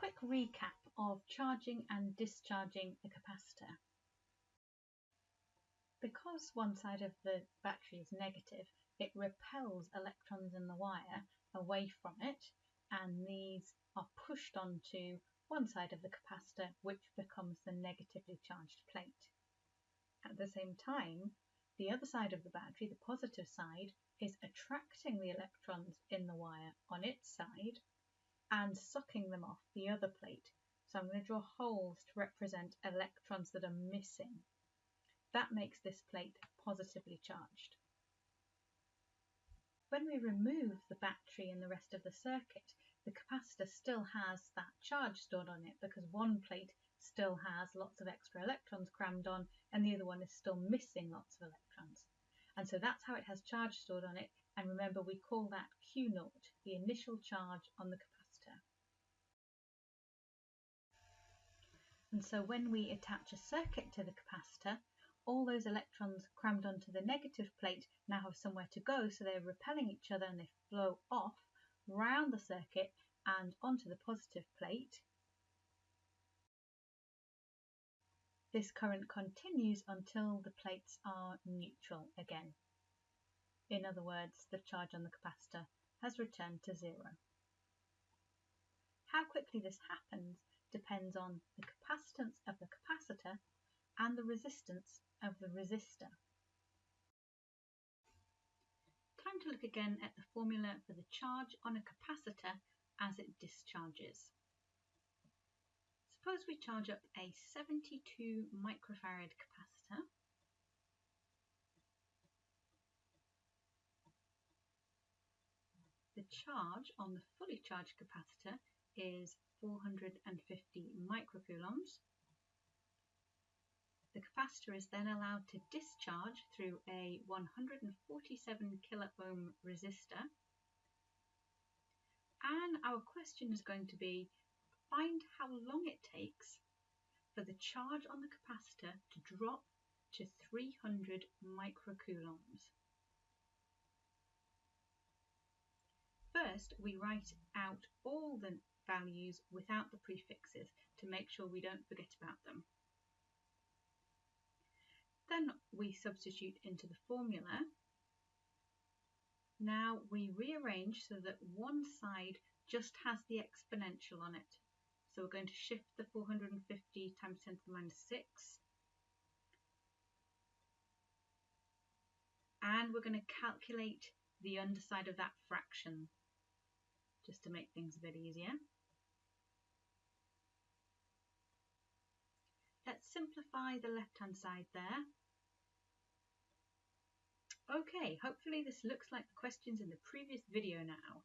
quick recap of charging and discharging a capacitor. Because one side of the battery is negative, it repels electrons in the wire away from it, and these are pushed onto one side of the capacitor, which becomes the negatively charged plate. At the same time, the other side of the battery, the positive side, is attracting the electrons in the wire on its side and sucking them off the other plate. So I'm going to draw holes to represent electrons that are missing. That makes this plate positively charged. When we remove the battery and the rest of the circuit, the capacitor still has that charge stored on it because one plate still has lots of extra electrons crammed on and the other one is still missing lots of electrons. And so that's how it has charge stored on it, and remember we call that Q0, the initial charge on the capacitor. And so when we attach a circuit to the capacitor, all those electrons crammed onto the negative plate now have somewhere to go, so they're repelling each other and they flow off round the circuit and onto the positive plate. This current continues until the plates are neutral again. In other words, the charge on the capacitor has returned to zero. How quickly this happens depends on the capacitance of the capacitor and the resistance of the resistor. Time to look again at the formula for the charge on a capacitor as it discharges. Suppose we charge up a 72 microfarad capacitor. The charge on the fully charged capacitor is 450 microcoulombs. The capacitor is then allowed to discharge through a 147 kiloohm resistor. And our question is going to be, find how long it takes for the charge on the capacitor to drop to 300 microcoulombs. First, we write out all the values without the prefixes to make sure we don't forget about them. Then we substitute into the formula. Now we rearrange so that one side just has the exponential on it. So we're going to shift the 450 times 10 to the minus 6. And we're going to calculate the underside of that fraction, just to make things a bit easier. Let's simplify the left-hand side there. Okay, hopefully this looks like the questions in the previous video now.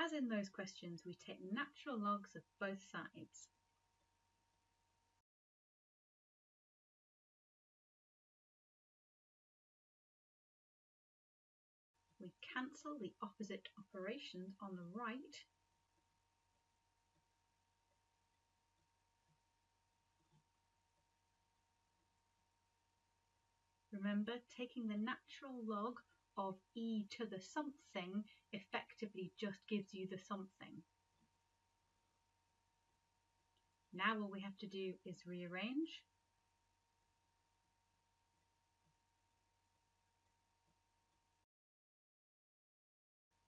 As in those questions, we take natural logs of both sides. We cancel the opposite operations on the right. Remember, taking the natural log of e to the something effectively just gives you the something. Now all we have to do is rearrange.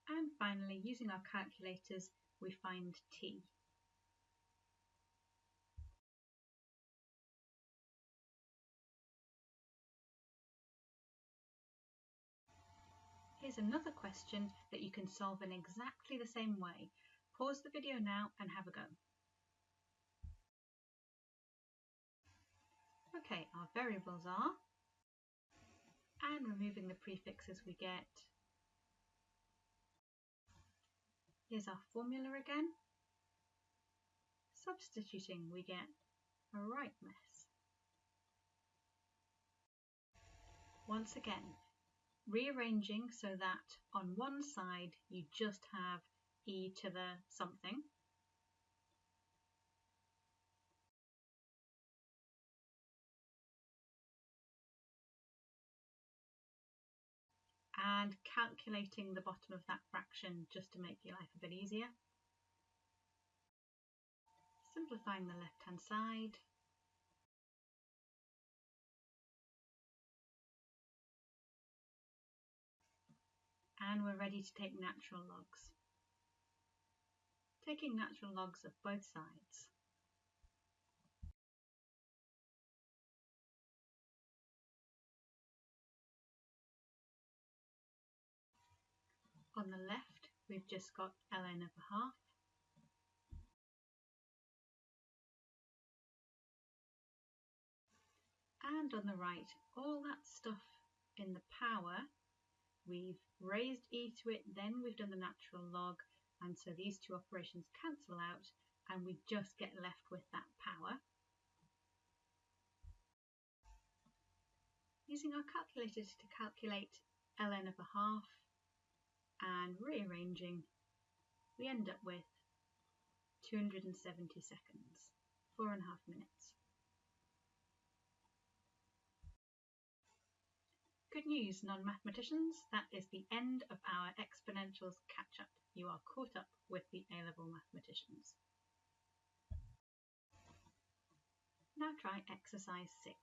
And finally, using our calculators, we find t. Here's another question that you can solve in exactly the same way. Pause the video now and have a go. Okay, our variables are, and removing the prefixes we get. Here's our formula again. Substituting, we get a right mess. Once again, rearranging so that on one side you just have e to the something. And calculating the bottom of that fraction just to make your life a bit easier. Simplifying the left-hand side. And we're ready to take natural logs. Taking natural logs of both sides. On the left, we've just got ln over half. And on the right, all that stuff in the power, we've raised e to it, then we've done the natural log, and so these two operations cancel out, and we just get left with that power. Using our calculator to calculate ln over half and rearranging, we end up with 270 seconds, 4.5 minutes. Good news, non-mathematicians, that is the end of our exponentials catch-up. You are caught up with the A-level mathematicians. Now try exercise 6.